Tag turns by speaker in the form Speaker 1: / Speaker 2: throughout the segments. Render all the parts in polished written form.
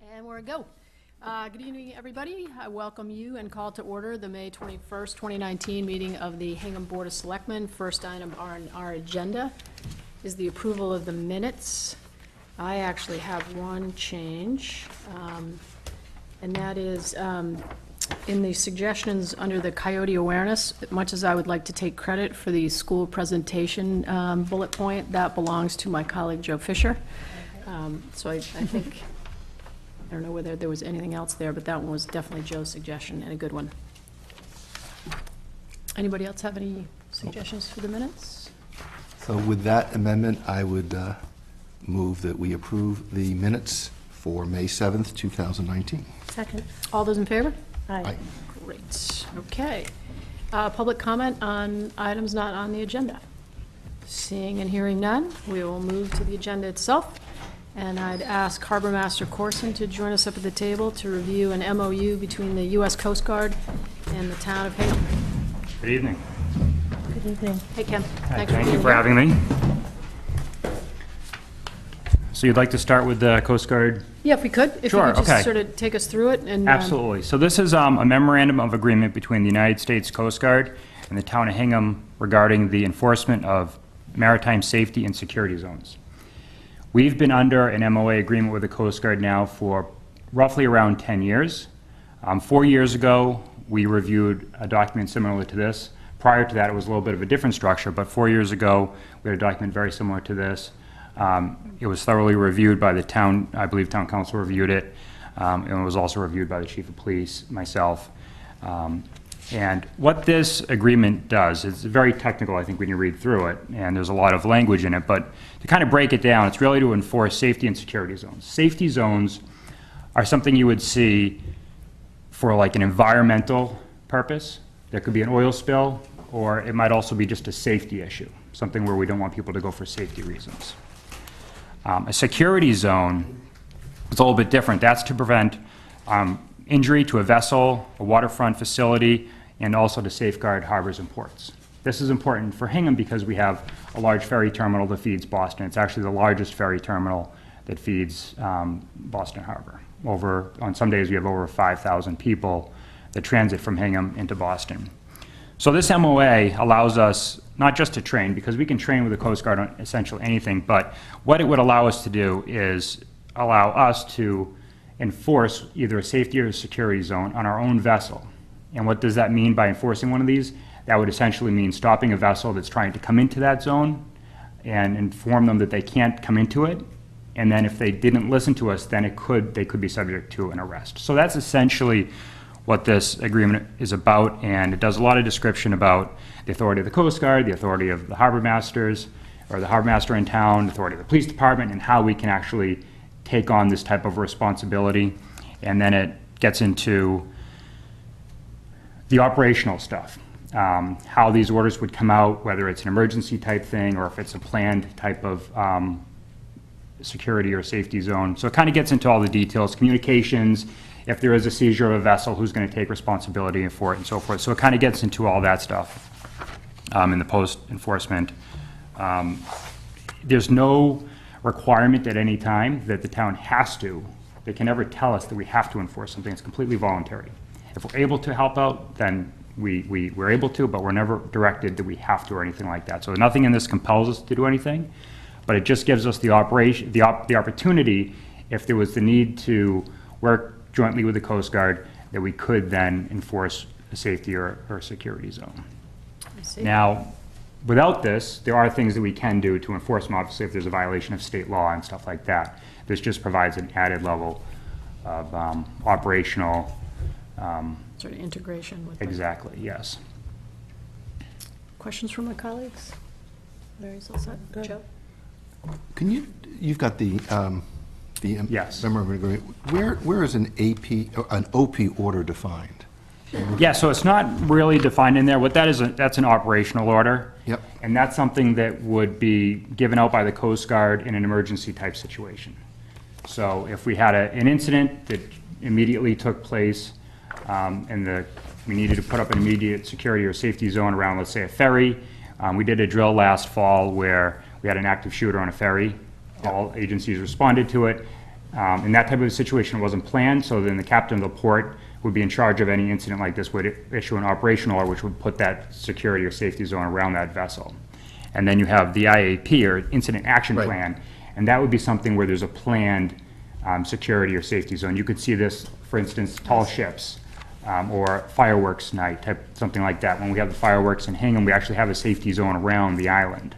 Speaker 1: And we're a go. Good evening, everybody. I welcome you and call to order the May 21st, 2019 meeting of the Hingham Board of Selectmen. First item on our agenda is the approval of the minutes. I actually have one change, and that is in the suggestions under the coyote awareness. Much as I would like to take credit for the school presentation bullet point, that belongs to my colleague Joe Fisher. So I think, I don't know whether there was anything else there, but that one was definitely Joe's suggestion and a good one. Anybody else have any suggestions for the minutes?
Speaker 2: So with that amendment, I would move that we approve the minutes for May 7th, 2019.
Speaker 3: Second.
Speaker 1: All those in favor?
Speaker 3: Aye.
Speaker 1: Great. Okay. Public comment on items not on the agenda. Seeing and hearing none, we will move to the agenda itself. And I'd ask Harbormaster Corson to join us up at the table to review an MOU between the U.S. Coast Guard and the town of Hingham.
Speaker 4: Good evening.
Speaker 3: Good evening.
Speaker 1: Hey, Ken.
Speaker 4: Thank you for having me. So you'd like to start with the Coast Guard?
Speaker 1: Yeah, if we could. If
Speaker 4: Sure,
Speaker 1: you could just
Speaker 4: okay.
Speaker 1: sort of take us through it. And
Speaker 4: Absolutely. So this is a memorandum of agreement between the United States Coast Guard and the town of Hingham regarding the enforcement of maritime safety and security zones. We've been under an MOA agreement with the Coast Guard now for roughly around 10 years. 4 years ago, we reviewed a document similar to this. Prior to that, it was a little bit of a different structure, but 4 years ago, we had a document very similar to this. It was thoroughly reviewed by the town, I believe town council reviewed it, and it was also reviewed by the chief of police, myself. And what this agreement does, it's very technical, I think, when you read through it, and there's a lot of language in it, but to kind of break it down, it's really to enforce safety and security zones. Safety zones are something you would see for like an environmental purpose. There could be an oil spill, or it might also be just a safety issue, something where we don't want people to go for safety reasons. A security zone is a little bit different. That's to prevent injury to a vessel, a waterfront facility, and also to safeguard harbors and ports. This is important for Hingham because we have a large ferry terminal that feeds Boston. It's actually the largest ferry terminal that feeds Boston Harbor. On some days we have over 5,000 people that transit from Hingham into Boston. So this MOA allows us not just to train, because we can train with the Coast Guard on essentially anything, but what it would allow us to do is allow us to enforce either a safety or a security zone on our own vessel. And what does that mean by enforcing one of these? That would essentially mean stopping a vessel that's trying to come into that zone and inform them that they can't come into it. And then if they didn't listen to us, then they could be subject to an arrest. So that's essentially what this agreement is about, and it does a lot of description about the authority of the Coast Guard, the authority of the harbor masters, or the harbor master in town, the authority of the police department, and how we can actually take on this type of responsibility. And then it gets into the operational stuff, how these orders would come out, whether it's an emergency type thing or if it's a planned type of security or safety zone. So it kind of gets into all the details, communications, if there is a seizure of a vessel, who's going to take responsibility for it and so forth. So it kind of gets into all that stuff in the post-enforcement. There's no requirement at any time that the town has to. They can never tell us that we have to enforce something. It's completely voluntary. If we're able to help out, then we're able to, but we're never directed that we have to or anything like that. So nothing in this compels us to do anything, but it just gives us the opportunity, if there was the need to work jointly with the Coast Guard, that we could then enforce a safety or security zone.
Speaker 1: I see.
Speaker 4: Now, without this, there are things that we can do to enforce them, obviously, if there's a violation of state law and stuff like that. This just provides an added level of operational.
Speaker 1: Sort of integration with
Speaker 4: Exactly, yes.
Speaker 1: Questions from my colleagues? Larry's all set? Joe?
Speaker 2: You've got the
Speaker 4: Yes.
Speaker 2: memorandum of agreement. Where is an OP order defined?
Speaker 4: Yeah, so it's not really defined in there. What that is, that's an operational order.
Speaker 2: Yep.
Speaker 4: And that's something that would be given out by the Coast Guard in an emergency type situation. So if we had an incident that immediately took place, and we needed to put up an immediate security or safety zone around, let's say, a ferry. We did a drill last fall where we had an active shooter on a ferry. All agencies responded to it. In that type of situation, it wasn't planned, so then the captain of the port would be in charge of any incident like this, would issue an operational order, which would put that security or safety zone around that vessel. And then you have the IAP, or Incident Action
Speaker 2: Right.
Speaker 4: Plan, and that would be something where there's a planned security or safety zone. You could see this, for instance, tall ships, or fireworks night, something like that. When we have the fireworks in Hingham, we actually have a safety zone around the island.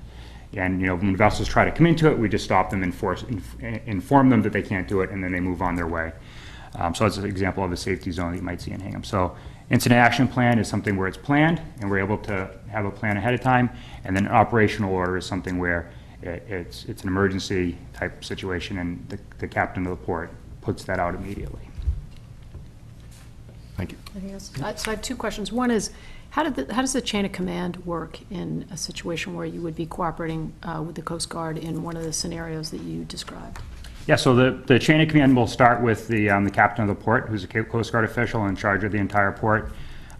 Speaker 4: And, when vessels try to come into it, we just stop them, inform them that they can't do it, and then they move on their way. So that's an example of a safety zone that you might see in Hingham. So incident action plan is something where it's planned, and we're able to have a plan ahead of time. And then an operational order is something where it's an emergency type situation, and the captain of the port puts that out immediately.
Speaker 2: Thank you.
Speaker 1: Anything else? So I have two questions. One is, how does the chain of command work in a situation where you would be cooperating with the Coast Guard in one of the scenarios that you described?
Speaker 4: Yeah, so the chain of command will start with the captain of the port, who's a Coast Guard official in charge of the entire port.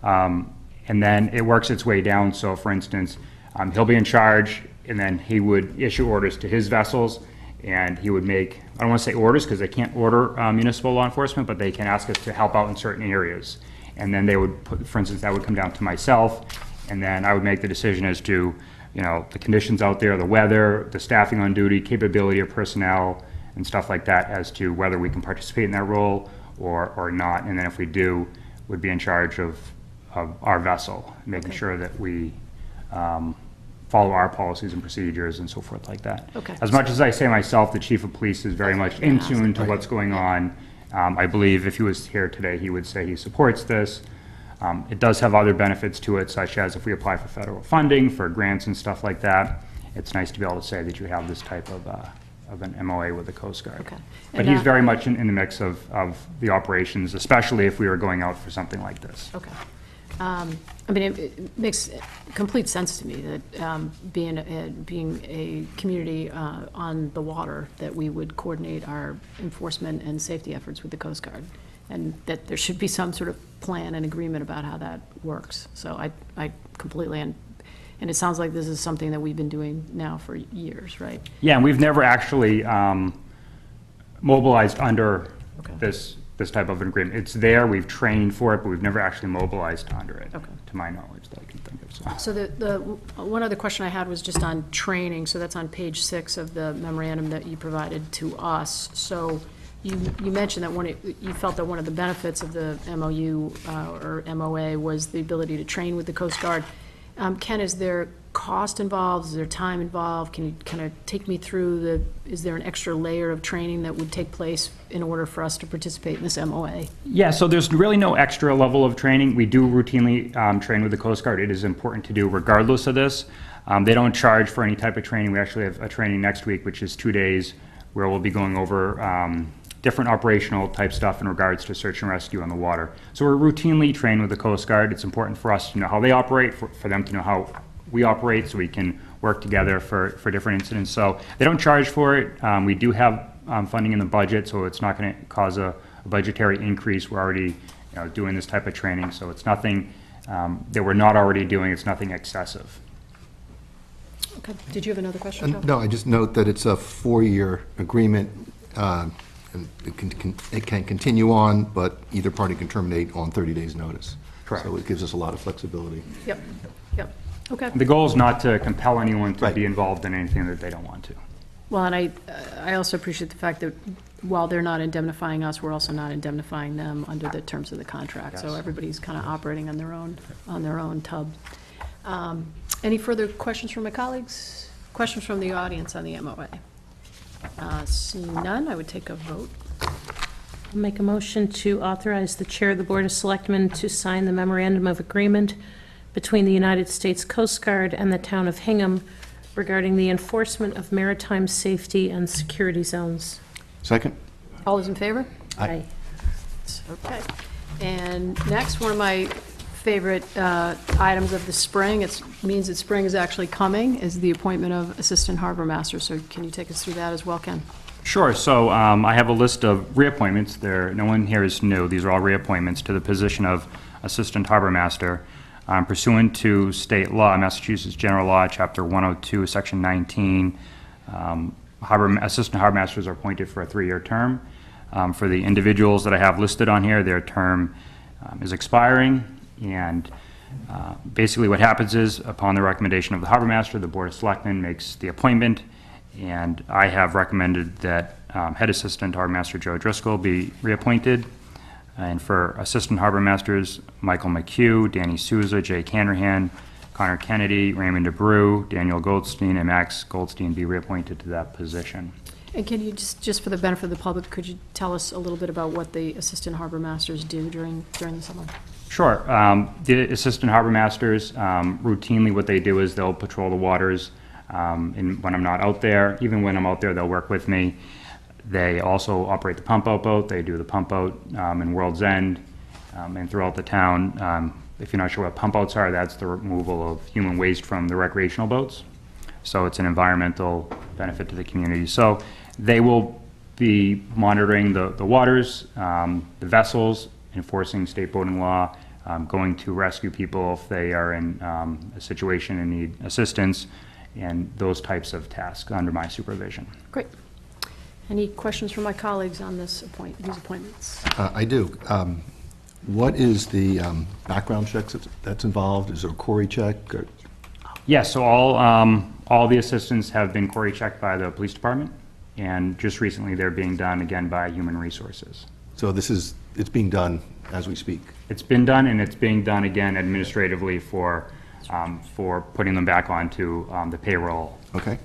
Speaker 4: And then it works its way down. So for instance, he'll be in charge, and then he would issue orders to his vessels, and he would make, I don't want to say orders because they can't order municipal law enforcement, but they can ask us to help out in certain areas. And then they would put, for instance, that would come down to myself, and then I would make the decision as to, the conditions out there, the weather, the staffing on duty, capability of personnel, and stuff like that as to whether we can participate in that role or not. And then if we do, would be in charge of our vessel, making sure that we follow our policies and procedures and so forth like that.
Speaker 1: Okay.
Speaker 4: As much as I say myself, the chief of police is very much in tune to what's going on. I believe if he was here today, he would say he supports this. It does have other benefits to it, such as if we apply for federal funding, for grants and stuff like that, it's nice to be able to say that you have this type of an MOA with the Coast Guard.
Speaker 1: Okay.
Speaker 4: But
Speaker 1: And
Speaker 4: he's
Speaker 1: now-
Speaker 4: very much in the mix of the operations, especially if we were going out for something like this.
Speaker 1: Okay. It makes complete sense to me that being a community on the water, that we would coordinate our enforcement and safety efforts with the Coast Guard, and that there should be some sort of plan and agreement about how that works. So I completely, and it sounds like this is something that we've been doing now for years, right?
Speaker 4: Yeah, and we've never actually mobilized under
Speaker 1: Okay.
Speaker 4: this type of an agreement. It's there, we've trained for it, but we've never actually mobilized under it,
Speaker 1: Okay.
Speaker 4: to my knowledge, that I can think of.
Speaker 1: So the one other question I had was just on training, so that's on page 6 of the memorandum that you provided to us. So you mentioned that you felt that one of the benefits of the MOU or MOA was the ability to train with the Coast Guard. Ken, is there cost involved? Is there time involved? Can you kind of take me through is there an extra layer of training that would take place in order for us to participate in this MOA?
Speaker 4: Yeah, so there's really no extra level of training. We do routinely train with the Coast Guard. It is important to do regardless of this. They don't charge for any type of training. We actually have a training next week, which is 2 days, where we'll be going over different operational type stuff in regards to search and rescue on the water. So we're routinely trained with the Coast Guard. It's important for us to know how they operate, for them to know how we operate, so we can work together for different incidents. So they don't charge for it. We do have funding in the budget, so it's not going to cause a budgetary increase. We're already doing this type of training, so it's nothing that we're not already doing. It's nothing excessive.
Speaker 1: Okay. Did you have another question, Joe?
Speaker 2: No, I just note that it's a 4-year agreement, and it can continue on, but either party can terminate on 30 days' notice.
Speaker 4: Correct.
Speaker 2: So it gives us a lot of flexibility.
Speaker 1: Yep. Okay.
Speaker 4: The goal is not to compel anyone to
Speaker 2: Right.
Speaker 4: be involved in anything that they don't want to.
Speaker 1: Well, and I also appreciate the fact that while they're not indemnifying us, we're also not indemnifying them under the terms of the contract. So
Speaker 4: Yes.
Speaker 1: everybody's kind of operating on their own tub. Any further questions from my colleagues? Questions from the audience on the MOA? Seeing none, I would take a vote.
Speaker 3: I'll make a motion to authorize the Chair of the Board of Selectmen to sign the memorandum of agreement between the United States Coast Guard and the town of Hingham regarding the enforcement of maritime safety and security zones.
Speaker 2: Second?
Speaker 1: All those in favor?
Speaker 2: Aye.
Speaker 1: Okay. And next, one of my favorite items of the spring, it means that spring is actually coming, is the appointment of Assistant Harbormaster. So can you take us through that as well, Ken?
Speaker 4: Sure. So I have a list of reappointments. No one here is new. These are all reappointments to the position of Assistant Harbormaster. Pursuant to state law, Massachusetts General Law, Chapter 102, Section 19, Assistant Harbormasters are appointed for a 3-year term. For the individuals that I have listed on here, their term is expiring, and basically what happens is, upon the recommendation of the Harbormaster, the Board of Selectmen makes the appointment, and I have recommended that Head Assistant Harbormaster Joe Driscoll be reappointed. And for Assistant Harbormasters, Michael McHugh, Danny Souza, Jake Hanrahan, Connor Kennedy, Raymond DeBrew, Daniel Goldstein, and Max Goldstein be reappointed to that position.
Speaker 1: And can you just for the benefit of the public, could you tell us a little bit about what the Assistant Harbor Masters do during the summer?
Speaker 4: Sure. The Assistant Harbormasters, routinely what they do is they'll patrol the waters, and when I'm not out there, even when I'm out there, they'll work with me. They also operate the pump-out boat. They do the pump-out in World's End and throughout the town. If you're not sure what pump-outs are, that's the removal of human waste from the recreational boats. So it's an environmental benefit to the community. So they will be monitoring the waters, the vessels, enforcing state boating law, going to rescue people if they are in a situation and need assistance, and those types of tasks under my supervision.
Speaker 1: Great. Any questions from my colleagues on these appointments?
Speaker 2: I do. What is the background checks that's involved? Is there a query check?
Speaker 4: Yes, so all the assistants have been query checked by the police department, and just recently they're being done again by Human Resources.
Speaker 2: So it's being done as we speak?
Speaker 4: It's been done, and it's being done again administratively for putting them back onto the payroll.
Speaker 2: Okay.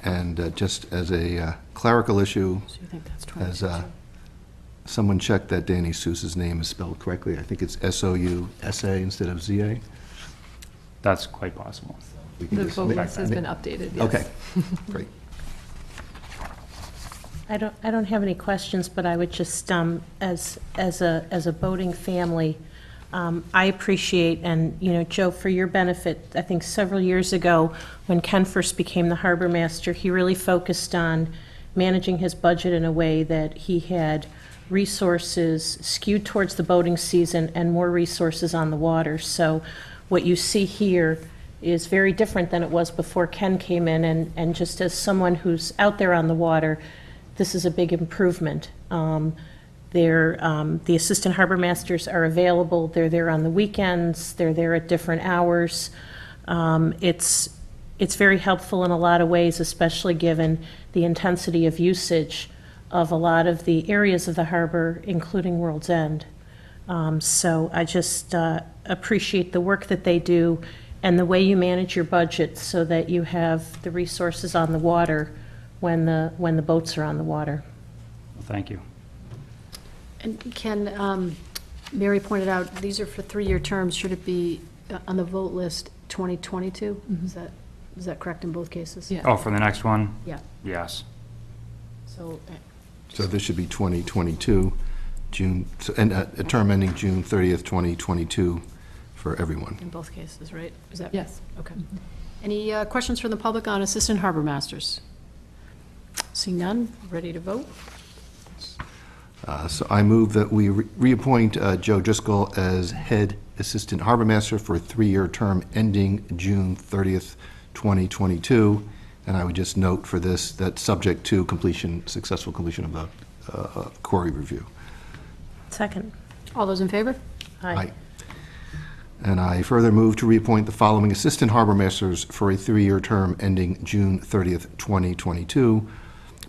Speaker 2: And just as a clerical issue,
Speaker 1: So you think that's
Speaker 2: has
Speaker 1: 22?
Speaker 2: someone checked that Danny Sousa's name is spelled correctly? I think it's S-O-U-S-A instead of Z-A?
Speaker 4: That's quite possible.
Speaker 2: We can
Speaker 5: The
Speaker 2: just
Speaker 5: vote
Speaker 2: make-
Speaker 5: list has been updated, yes.
Speaker 2: Okay, great.
Speaker 3: I don't have any questions, but I would just, as a boating family, I appreciate, and, you know, Joe, for your benefit, I think several years ago, when Ken first became the harbor master, he really focused on managing his budget in a way that he had resources skewed towards the boating season and more resources on the water. So what you see here is very different than it was before Ken came in, and just as someone who's out there on the water, this is a big improvement. The assistant harbor masters are available. They're there on the weekends. They're there at different hours. It's very helpful in a lot of ways, especially given the intensity of usage of a lot of the areas of the harbor, including World's End. So I just appreciate the work that they do and the way you manage your budget so that you have the resources on the water when the boats are on the water.
Speaker 4: Thank you.
Speaker 1: And Ken, Mary pointed out, these are for 3-year terms. Should it be on the vote list 2022? Is that correct in both cases?
Speaker 5: Yeah.
Speaker 4: Oh, for the next one?
Speaker 1: Yeah.
Speaker 4: Yes.
Speaker 1: So,
Speaker 2: So this should be 2022, and a term ending June 30th, 2022 for everyone.
Speaker 1: in both cases, right? Is that?
Speaker 5: Yes.
Speaker 1: Okay. Any questions from the public on Assistant Harbor Masters? Seeing none, ready to vote?
Speaker 2: So I move that we reappoint Joe Driscoll as Head Assistant Harbor Master for a 3-year term ending June 30th, 2022. And I would just note for this that subject to successful completion of the query review.
Speaker 3: Second.
Speaker 1: All those in favor?
Speaker 2: Aye. And I further move to reappoint the following Assistant Harbor Masters for a 3-year term ending June 30th, 2022.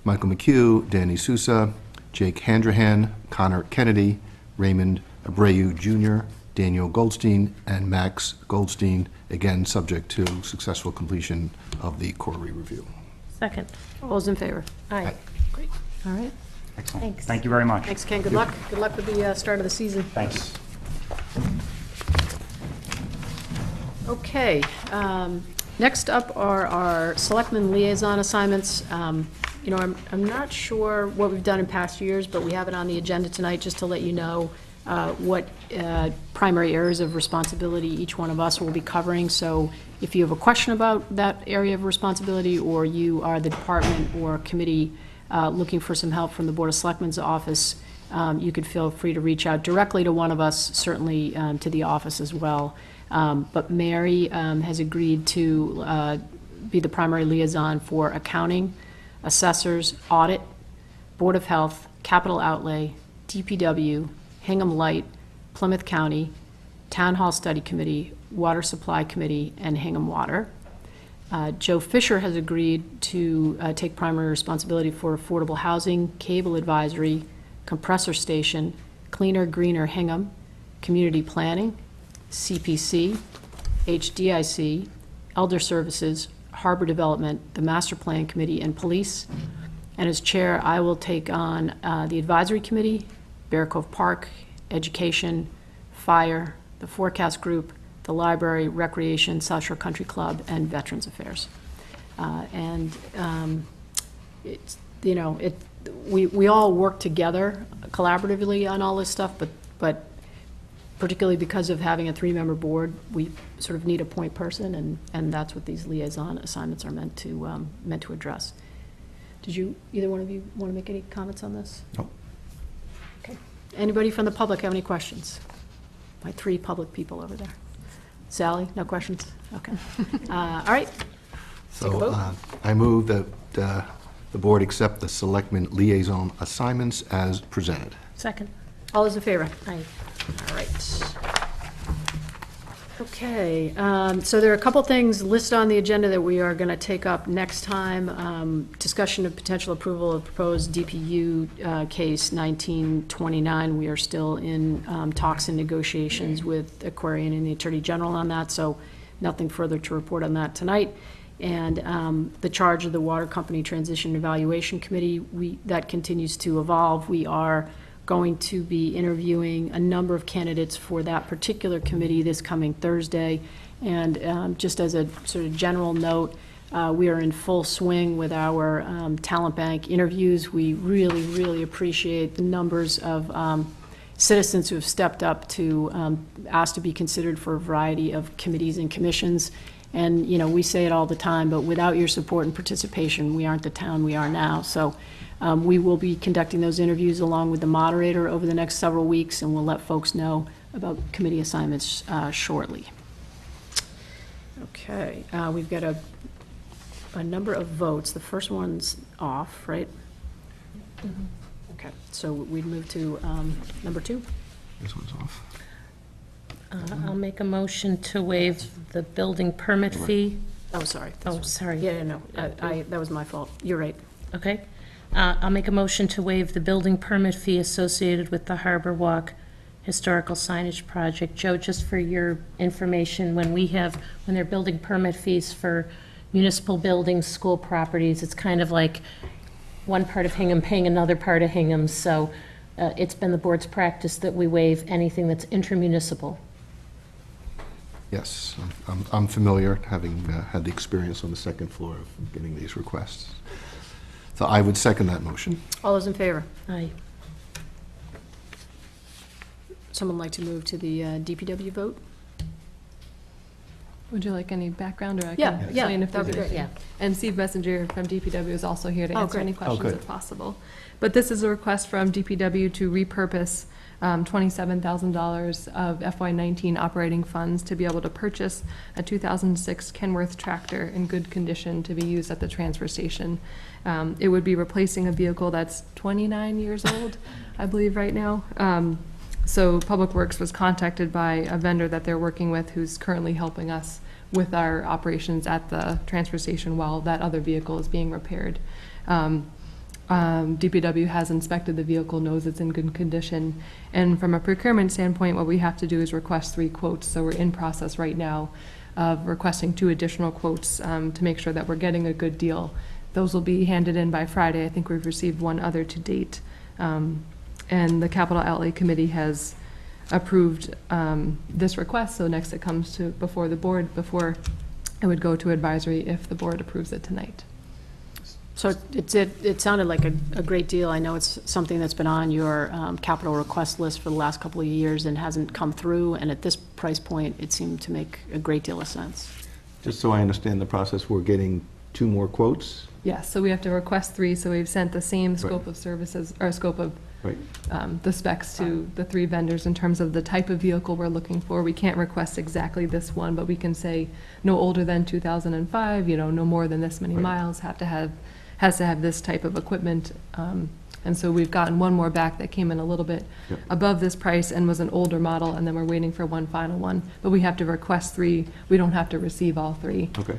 Speaker 2: Michael McHugh, Danny Sousa, Jake Handrahan, Connor Kennedy, Raymond Abreu Jr., Daniel Goldstein, and Max Goldstein, again, subject to successful completion of the query review.
Speaker 3: Second.
Speaker 1: All those in favor?
Speaker 3: Aye.
Speaker 1: Great. All right.
Speaker 4: Excellent.
Speaker 3: Thanks.
Speaker 4: Thank you very much.
Speaker 1: Thanks, Ken. Good luck. Good luck with the start of the season.
Speaker 4: Thanks.
Speaker 1: Okay. Next up are our Selectmen Liaison assignments. You know, I'm not sure what we've done in past years, but we have it on the agenda tonight just to let you know what primary areas of responsibility each one of us will be covering. So if you have a question about that area of responsibility, or you are the department or committee looking for some help from the Board of Selectmen's office, you could feel free to reach out directly to one of us, certainly to the office as well. But Mary has agreed to be the primary liaison for accounting, assessors, audit, Board of Health, Capital Outlay, DPW, Hingham Light, Plymouth County, Town Hall Study Committee, Water Supply Committee, and Hingham Water. Joe Fisher has agreed to take primary responsibility for affordable housing, cable advisory, compressor station, cleaner, greener Hingham, community planning, CPC, HDIC, elder services, harbor development, the master plan committee, and police. And as chair, I will take on the advisory committee, Bear Cove Park, education, fire, the forecast group, the library, recreation, South Shore Country Club, and Veterans Affairs. It's, you know, we all work together collaboratively on all this stuff, but particularly because of having a 3-member board, we sort of need a point person, and that's what these liaison assignments are meant to address. Did you, either one of you, want to make any comments on this?
Speaker 2: No.
Speaker 1: Okay. Anybody from the public have any questions? My 3 public people over there. Sally, no questions? Okay. All right. Take a vote.
Speaker 2: So I move that the board accept the Selectmen Liaison assignments as presented.
Speaker 3: Second.
Speaker 1: All those in favor?
Speaker 3: Aye.
Speaker 1: All right. Okay, so there are a couple things listed on the agenda that we are going to take up next time. Discussion of potential approval of proposed DPU case 1929. We are still in talks and negotiations with Aquarian and the Attorney General on that, so nothing further to report on that tonight. And the charge of the Water Company Transition Evaluation Committee, that continues to evolve. We are going to be interviewing a number of candidates for that particular committee this coming Thursday. And just as a sort of general note, we are in full swing with our talent bank interviews. We really, really appreciate the numbers of citizens who have stepped up to ask to be considered for a variety of committees and commissions. And, you know, we say it all the time, but without your support and participation, we aren't the town we are now. So we will be conducting those interviews along with the moderator over the next several weeks, and we'll let folks know about committee assignments shortly. Okay, we've got a number of votes. The first one's off, right? Mm-hmm. Okay, so we'd move to number 2.
Speaker 2: This one's off.
Speaker 3: I'll make a motion to waive the building permit fee.
Speaker 1: Oh, sorry.
Speaker 3: Oh, sorry.
Speaker 1: Yeah, no, that was my fault. You're right.
Speaker 3: Okay. I'll make a motion to waive the building permit fee associated with the Harborwalk Historical Signage Project. Joe, just for your information, when they're building permit fees for municipal buildings, school properties, it's kind of like one part of Hingham paying another part of Hingham. So it's been the board's practice that we waive anything that's intermunicipal.
Speaker 2: Yes, I'm familiar, having had the experience on the second floor of getting these requests. So I would second that motion.
Speaker 1: All those in favor?
Speaker 3: Aye.
Speaker 1: Someone like to move to the DPW vote?
Speaker 5: Would you like any background, or I
Speaker 1: Yeah,
Speaker 5: can
Speaker 1: yeah,
Speaker 5: explain if
Speaker 1: that'd be
Speaker 5: there's
Speaker 1: great.
Speaker 5: any? And Steve Messenger from DPW is also here to
Speaker 1: Oh,
Speaker 5: answer
Speaker 1: great.
Speaker 5: any questions
Speaker 2: good.
Speaker 5: if possible. But this is a request from DPW to repurpose $27,000 of FY19 operating funds to be able to purchase a 2006 Kenworth tractor in good condition to be used at the transfer station. It would be replacing a vehicle that's 29 years old, I believe, right now. So Public Works was contacted by a vendor that they're working with who's currently helping us with our operations at the transfer station while that other vehicle is being repaired. DPW has inspected the vehicle, knows it's in good condition. And from a procurement standpoint, what we have to do is request 3 quotes. So we're in process right now of requesting 2 additional quotes to make sure that we're getting a good deal. Those will be handed in by Friday. I think we've received 1 other to date. And the Capital Outlay Committee has approved this request. So next it comes to before the board, before it would go to advisory if the board approves it tonight.
Speaker 1: So it sounded like a great deal. I know it's something that's been on your capital request list for the last couple of years and hasn't come through, and at this price point, it seemed to make a great deal of sense.
Speaker 2: Just so I understand the process, we're getting 2 more quotes?
Speaker 5: Yes, so we have to request 3, so we've sent the same scope of services, or scope of
Speaker 2: Right.
Speaker 5: the specs to the 3 vendors in terms of the type of vehicle we're looking for. We can't request exactly this one, but we can say no older than 2005, no more than this many
Speaker 2: Right.
Speaker 5: miles, has to have this type of equipment, and And so we've gotten one more back that came in a little bit
Speaker 2: Yep.
Speaker 5: above this price and was an older model, and then we're waiting for one final one. But we have to request 3. We don't have to receive all 3.
Speaker 2: Okay.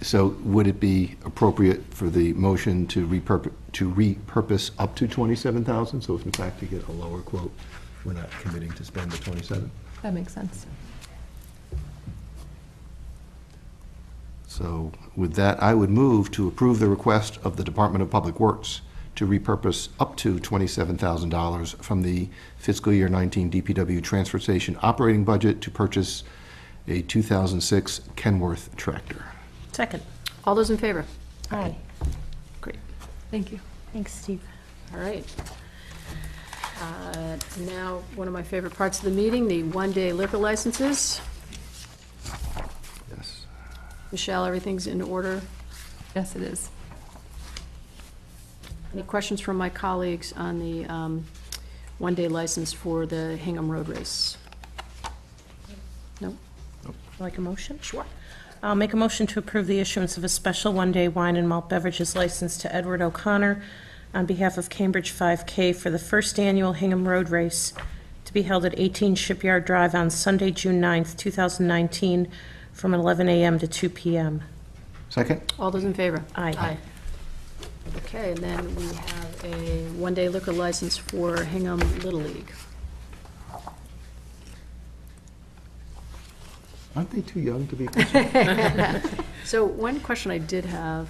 Speaker 2: So would it be appropriate for the motion to repurpose up to 27,000? So if in fact you get a lower quote, we're not committing to spend the 27?
Speaker 5: That makes sense.
Speaker 2: So with that, I would move to approve the request of the Department of Public Works to repurpose up to $27,000 from the fiscal year 19 DPW Transfer Station operating budget to purchase a 2006 Kenworth tractor.
Speaker 3: Second.
Speaker 1: All those in favor?
Speaker 3: Aye.
Speaker 1: Great.
Speaker 5: Thank you.
Speaker 3: Thanks, Steve.
Speaker 1: All right. Now, one of my favorite parts of the meeting, the one-day liquor licenses.
Speaker 2: Yes.
Speaker 1: Michelle, everything's in order.
Speaker 5: Yes, it is.
Speaker 1: Any questions from my colleagues on the one-day license for the Hingham Road Race? No?
Speaker 3: Like a motion?
Speaker 1: Sure.
Speaker 3: I'll make a motion to approve the issuance of a special one-day wine and malt beverages license to Edward O'Connor on behalf of Cambridge 5K for the first annual Hingham Road Race to be held at 18 Shipyard Drive on Sunday, June 9th, 2019, from 11 a.m. to 2 p.m.
Speaker 2: Second?
Speaker 1: All those in favor?
Speaker 3: Aye.
Speaker 1: Okay, and then we have a one-day liquor license for Hingham Little League.
Speaker 2: Aren't they too young to be?
Speaker 1: So one question I did have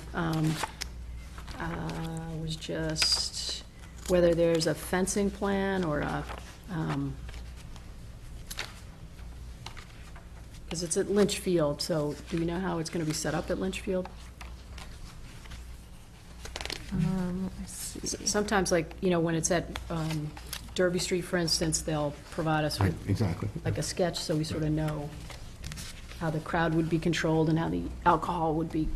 Speaker 1: was just whether there's a fencing plan or a, because it's at Lynch Field, so do you know how it's going to be set up at Lynch Field?
Speaker 5: Let me see.
Speaker 1: Sometimes, like, you know, when it's at Derby Street, for instance, they'll provide us with
Speaker 2: Exactly.
Speaker 1: like a sketch, so we sort of know how the crowd would be controlled and how the alcohol would be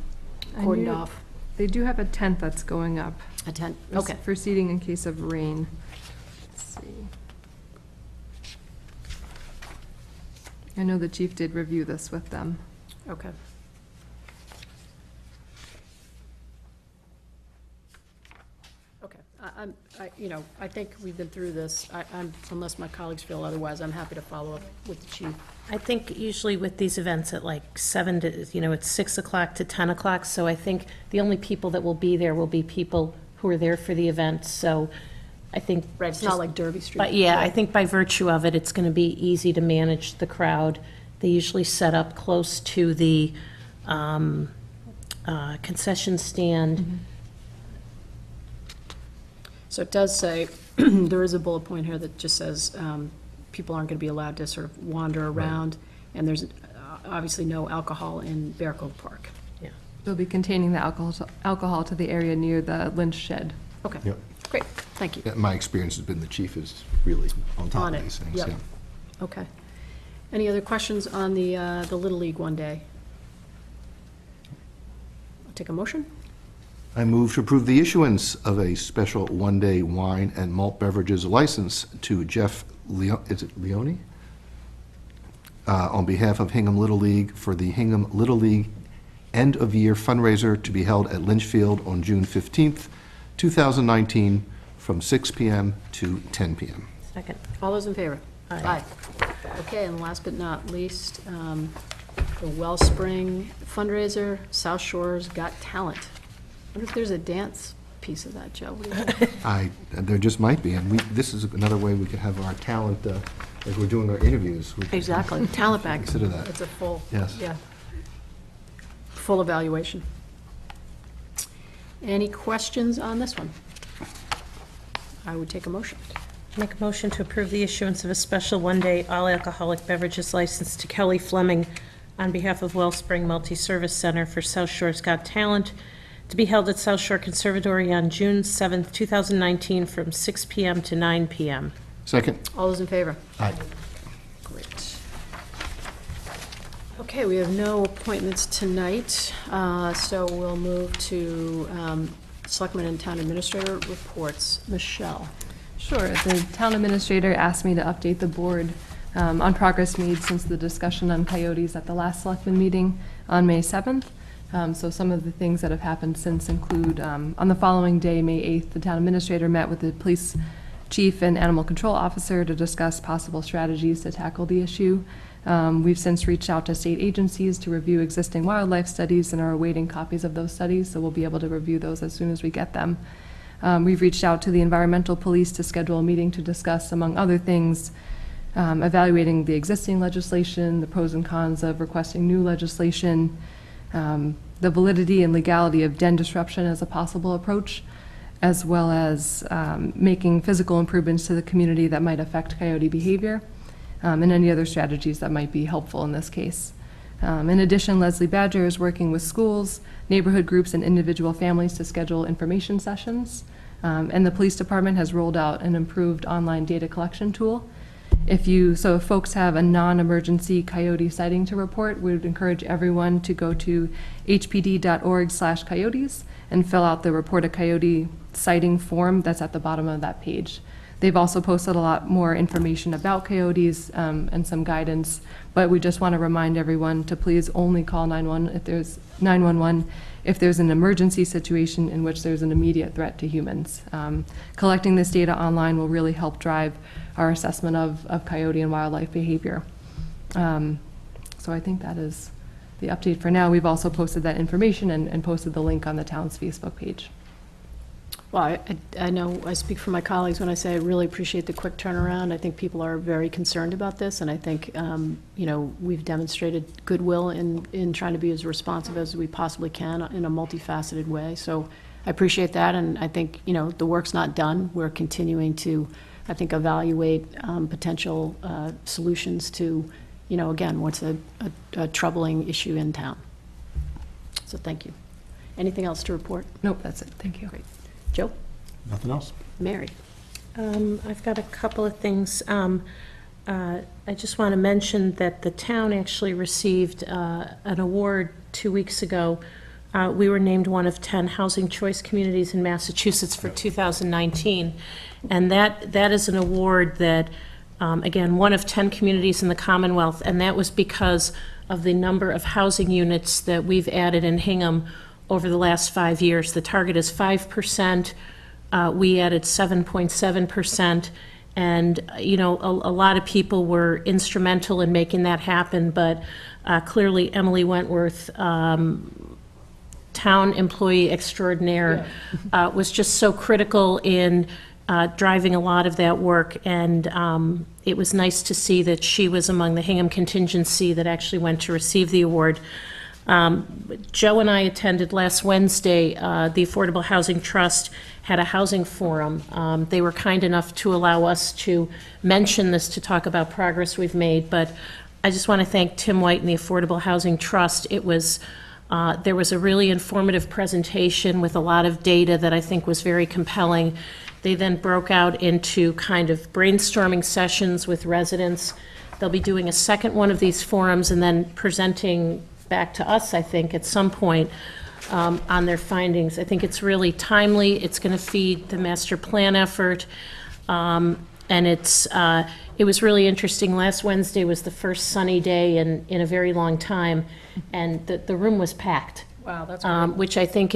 Speaker 5: I
Speaker 1: cordoned
Speaker 5: knew-
Speaker 1: off.
Speaker 5: They do have a tent that's going up.
Speaker 1: A tent,
Speaker 5: for s-
Speaker 1: okay.
Speaker 5: For seating in case of rain. Let's see. I know the chief did review this with them.
Speaker 1: Okay. Okay, you know, I think we've been through this. Unless my colleagues feel otherwise, I'm happy to follow up with the chief.
Speaker 3: I think usually with these events at like 7 to, you know, it's 6 o'clock to 10 o'clock, so I think the only people that will be there will be people who are there for the event, so I think.
Speaker 1: Right, it's not like Derby Street.
Speaker 3: But yeah, I think by virtue of it, it's going to be easy to manage the crowd. They usually set up close to the concession stand.
Speaker 1: So it does say, there is a bullet point here that just says, people aren't going to be allowed to sort of wander around, and there's obviously no alcohol in Bear Cove Park.
Speaker 3: Yeah.
Speaker 5: They'll be containing the alcohol to the area near the Lynch shed.
Speaker 1: Okay,
Speaker 2: Yep.
Speaker 1: great, thank you.
Speaker 2: Yeah, my experience has been the chief is really on top
Speaker 1: On
Speaker 2: of
Speaker 1: it,
Speaker 2: these things.
Speaker 1: yep.
Speaker 2: Yeah.
Speaker 1: Okay. Any other questions on the Little League one day? I'll take a motion.
Speaker 2: I move to approve the issuance of a special one-day wine and malt beverages license to Jeff Leone, is it Leone? On behalf of Hingham Little League for the Hingham Little League end-of-year fundraiser to be held at Lynch Field on June 15th, 2019, from 6 p.m. to 10 p.m.
Speaker 3: Second.
Speaker 1: All those in favor?
Speaker 3: Aye.
Speaker 1: Okay, and last but not least, the Wellspring fundraiser, South Shore's Got Talent. I wonder if there's a dance piece of that, Joe. What do you think?
Speaker 2: There just might be, and this is another way we could have our talent, as we're doing our interviews. We could
Speaker 1: Exactly, talent bag.
Speaker 2: Consider that.
Speaker 1: It's a full,
Speaker 2: Yes.
Speaker 1: yeah, full evaluation. Any questions on this one? I would take a motion.
Speaker 3: Make a motion to approve the issuance of a special one-day all-alcoholic beverages license to Kelly Fleming on behalf of Wellspring Multi-Service Center for South Shore's Got Talent to be held at South Shore Conservatory on June 7th, 2019, from 6 p.m. to 9 p.m.
Speaker 2: Second?
Speaker 1: All those in favor?
Speaker 2: Aye.
Speaker 1: Great. Okay, we have no appointments tonight, so we'll move to Selectmen and Town Administrator reports. Michelle?
Speaker 5: Sure. The town administrator asked me to update the board on progress made since the discussion on coyotes at the last selectman meeting on May 7th. So some of the things that have happened since include, on the following day, May 8th, the town administrator met with the police chief and animal control officer to discuss possible strategies to tackle the issue. We've since reached out to state agencies to review existing wildlife studies and are awaiting copies of those studies, so we'll be able to review those as soon as we get them. We've reached out to the environmental police to schedule a meeting to discuss, among other things, evaluating the existing legislation, the pros and cons of requesting new legislation, the validity and legality of den disruption as a possible approach, as well as making physical improvements to the community that might affect coyote behavior, and any other strategies that might be helpful in this case. In addition, Leslie Badger is working with schools, neighborhood groups, and individual families to schedule information sessions. And the police department has rolled out an improved online data collection tool. If folks have a non-emergency coyote sighting to report, we would encourage everyone to go to hpd.org/coyotes and fill out the report a coyote sighting form that's at the bottom of that page. They've also posted a lot more information about coyotes and some guidance, but we just want to remind everyone to please only call 911 if there's an emergency situation in which there's an immediate threat to humans. Collecting this data online will really help drive our assessment of coyote and wildlife behavior. So I think that is the update for now. We've also posted that information and posted the link on the town's Facebook page.
Speaker 1: Well, I know I speak for my colleagues when I say I really appreciate the quick turnaround. I think people are very concerned about this, and I think, you know, we've demonstrated goodwill in trying to be as responsive as we possibly can in a multifaceted way. So I appreciate that, and I think, you know, the work's not done. We're continuing to, I think, evaluate potential solutions to, you know, again, what's a troubling issue in town. So thank you. Anything else to report?
Speaker 5: Nope, that's it. Thank you.
Speaker 1: Great. Joe?
Speaker 2: Nothing else?
Speaker 1: Mary?
Speaker 3: I've got a couple of things. I just want to mention that the town actually received an award 2 weeks ago. We were named one of 10 Housing Choice Communities in Massachusetts for 2019. And that is an award that, again, one of 10 communities in the Commonwealth, and that was because of the number of housing units that we've added in Hingham over the last 5 years. The target is 5%. We added 7.7%. And, you know, a lot of people were instrumental in making that happen, but clearly Emily Wentworth, town employee extraordinaire, was just so critical in driving a lot of that work. And it was nice to see that she was among the Hingham contingency that actually went to receive the award. Joe and I attended last Wednesday. The Affordable Housing Trust had a housing forum. They were kind enough to allow us to mention this to talk about progress we've made, but I just want to thank Tim White and the Affordable Housing Trust. It was, there was a really informative presentation with a lot of data that I think was very compelling. They then broke out into kind of brainstorming sessions with residents. They'll be doing a second one of these forums and then presenting back to us, I think, at some point on their findings. I think it's really timely. It's going to feed the master plan effort. And it was really interesting. Last Wednesday was the first sunny day in a very long time, and the room was packed.
Speaker 1: Wow, that's great.
Speaker 3: Which I think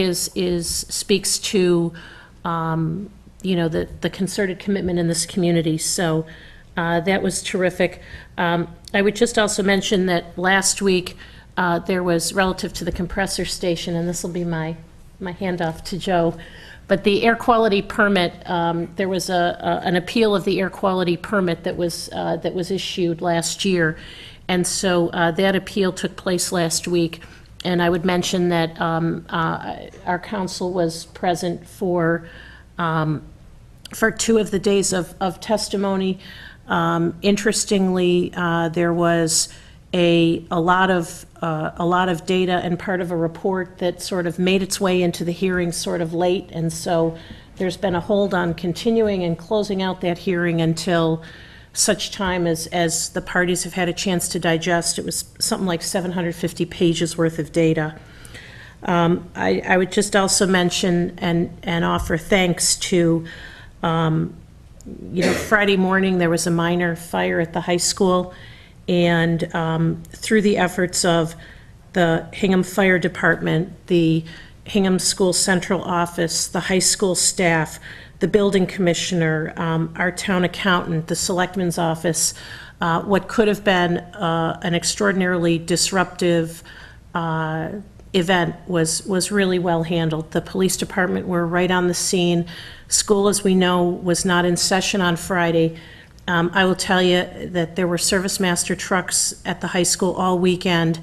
Speaker 3: speaks to, you know, the concerted commitment in this community. So that was terrific. I would just also mention that last week, there was, relative to the compressor station, and this will be my handoff to Joe, but the air quality permit, there was an appeal of the air quality permit that was issued last year, and so that appeal took place last week. And I would mention that our council was present for 2 of the days of testimony. Interestingly, there was a lot of data and part of a report that sort of made its way into the hearing sort of late, and so there's been a hold on continuing and closing out that hearing until such time as the parties have had a chance to digest. It was something like 750 pages worth of data. I would just also mention and offer thanks to, you know, Friday morning there was a minor fire at the high school. And through the efforts of the Hingham Fire Department, the Hingham School Central Office, the high school staff, the building commissioner, our town accountant, the selectman's office. What could have been an extraordinarily disruptive event was really well handled. The police department were right on the scene. School, as we know, was not in session on Friday. I will tell you that there were service master trucks at the high school all weekend,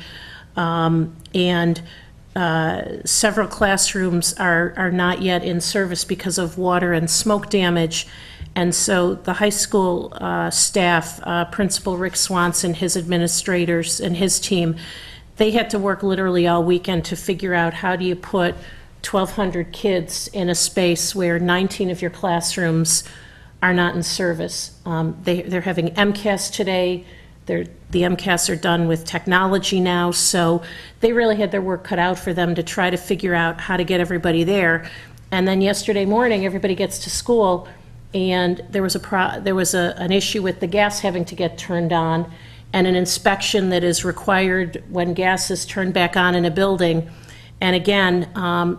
Speaker 3: and several classrooms are not yet in service because of water and smoke damage. And so the high school staff, Principal Rick Swanson, his administrators, and his team, they had to work literally all weekend to figure out how do you put 1,200 kids in a space where 19 of your classrooms are not in service. They're having MCAS today. The MCAS are done with technology now, so they really had their work cut out for them to try to figure out how to get everybody there. And then yesterday morning, everybody gets to school, and there was an issue with the gas having to get turned on, and an inspection that is required when gas is turned back on in a building. And again,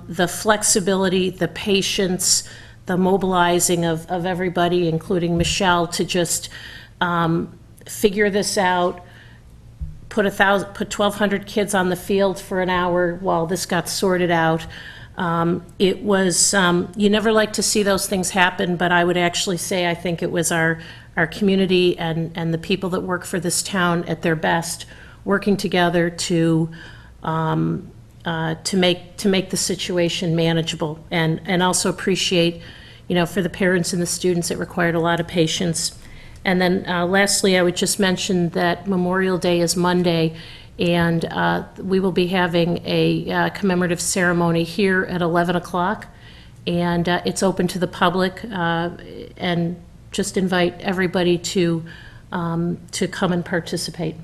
Speaker 3: the flexibility, the patience, the mobilizing of everybody, including Michelle, to just figure this out, put 1,200 kids on the field for an hour while this got sorted out. It was, you never like to see those things happen, but I would actually say I think it was our community and the people that work for this town at their best, working together to make the situation manageable, and also appreciate, for the parents and the students, it required a lot of patience. And then lastly, I would just mention that Memorial Day is Monday, and we will be having a commemorative ceremony here at 11 o'clock, and it's open to the public, and just invite everybody to come and participate.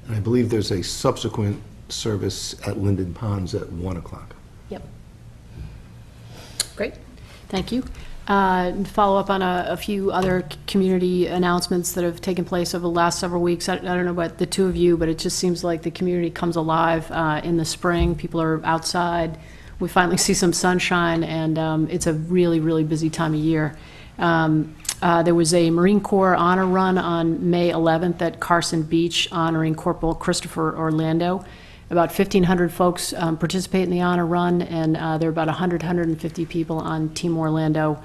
Speaker 2: And I believe there's a subsequent service at Linden Ponds at 1 o'clock.
Speaker 3: Yep.
Speaker 1: Great, thank you. Follow up on a few other community announcements that have taken place over the last several weeks. I don't know about the two of you, but it just seems like the community comes alive in the spring. People are outside. We finally see some sunshine, and it's a really, really busy time of year. There was a Marine Corps honor run on May 11th at Carson Beach, honoring Corporal Christopher Orlando. About 1,500 folks participate in the honor run, and there are about 150 people on Team Orlando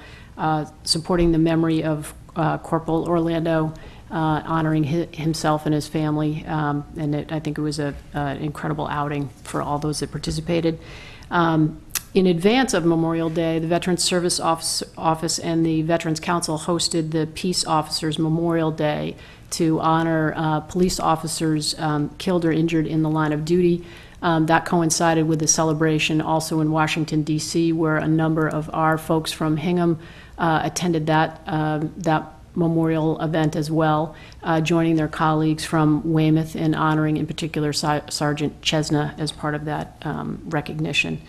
Speaker 1: supporting the memory of Corporal Orlando, honoring himself and his family, and I think it was an incredible outing for all those that participated. In advance of Memorial Day, the Veterans Service Office and the Veterans Council hosted the Peace Officers Memorial Day to honor police officers killed or injured in the line of duty. That coincided with the celebration also in Washington, D.C., where a number of our folks from Hingham attended that memorial event as well, joining their colleagues from Weymouth in honoring, in particular, Sergeant Chesna as part of that recognition.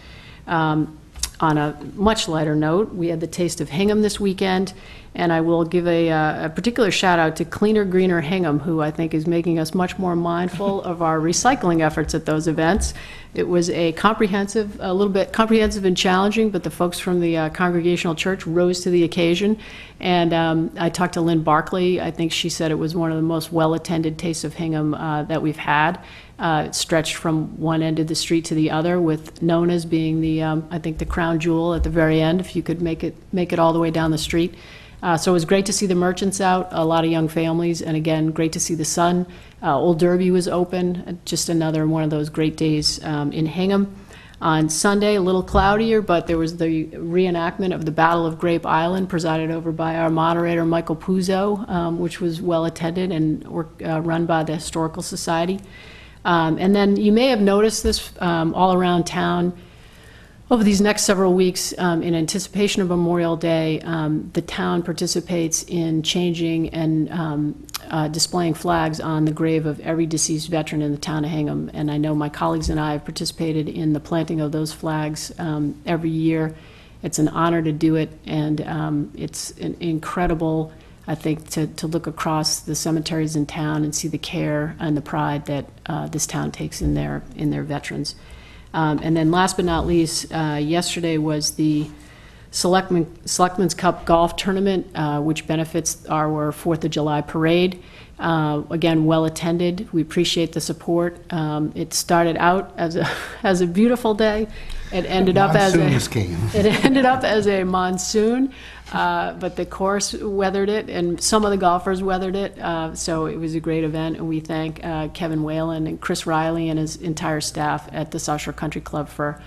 Speaker 1: On a much lighter note, we had the Taste of Hingham this weekend, and I will give a particular shout out to Cleaner Greener Hingham, who I think is making us much more mindful of our recycling efforts at those events. It was a little bit comprehensive and challenging, but the folks from the Congregational Church rose to the occasion. And I talked to Lynn Barkley. I think she said it was one of the most well-attended Tastes of Hingham that we've had. It stretched from one end of the street to the other, with Nona's being the, I think, the crown jewel at the very end, if you could make it all the way down the street. So it was great to see the merchants out, a lot of young families, and again, great to see the sun. Old Derby was open, just another one of those great days in Hingham. On Sunday, a little cloudier, but there was the reenactment of the Battle of Grape Island, presided over by our moderator, Michael Puzo, which was well attended and run by the Historical Society. And then you may have noticed this all around town over these next several weeks. In anticipation of Memorial Day, the town participates in changing and displaying flags on the grave of every deceased veteran in the town of Hingham. And I know my colleagues and I have participated in the planting of those flags every year. It's an honor to do it, and it's an incredible I think, to look across the cemeteries in town and see the care and the pride that this town takes in their veterans. And then last but not least, yesterday was the Selectmen's Cup Golf Tournament, which benefits our 4th of July parade. Again, well-attended. We appreciate the support. It started out as a beautiful day. It ended up as a monsoon, but the course weathered it, and some of the golfers weathered it. So it was a great event, and we thank Kevin Whalen and Chris Riley and his entire staff at the South Shore Country Club for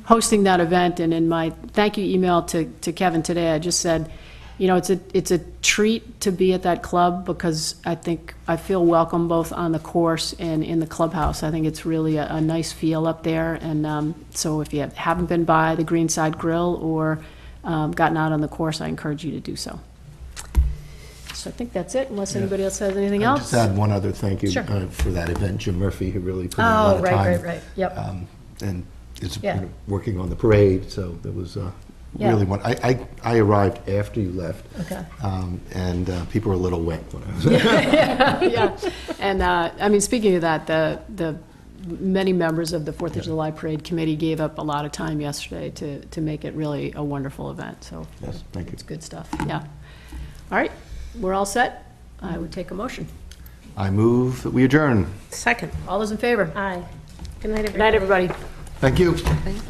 Speaker 1: hosting that event. And in my thank you email to Kevin today, I just said, you know, it's a treat to be at that club, because I feel welcome both on the course and in the clubhouse. I think it's really a nice feel up there. And so if you haven't been by the Greenside Grill or gotten out on the course, I encourage you to do so. So I think that's it, unless anybody else has anything else.
Speaker 2: Just add one other thank you
Speaker 1: Sure.
Speaker 2: For that event, Jim Murphy, who really put in a lot of time.
Speaker 1: right. Yep.
Speaker 2: And is
Speaker 1: Yeah.
Speaker 2: working on the parade, so there was really one. I arrived after you left.
Speaker 1: Okay.
Speaker 2: And people were a little wet when I was
Speaker 1: Yeah, and I mean, speaking of that, the many members of the 4th of July Parade Committee gave up a lot of time yesterday to make it really a wonderful event, so.
Speaker 2: Yes, thank you.
Speaker 1: It's good stuff, yeah. All right, we're all set. I would take a motion.
Speaker 2: I move that we adjourn.
Speaker 3: Second.
Speaker 1: All those in favor?
Speaker 3: Aye. Good night, everybody.
Speaker 1: Good night, everybody.
Speaker 2: Thank you.
Speaker 5: Thank you.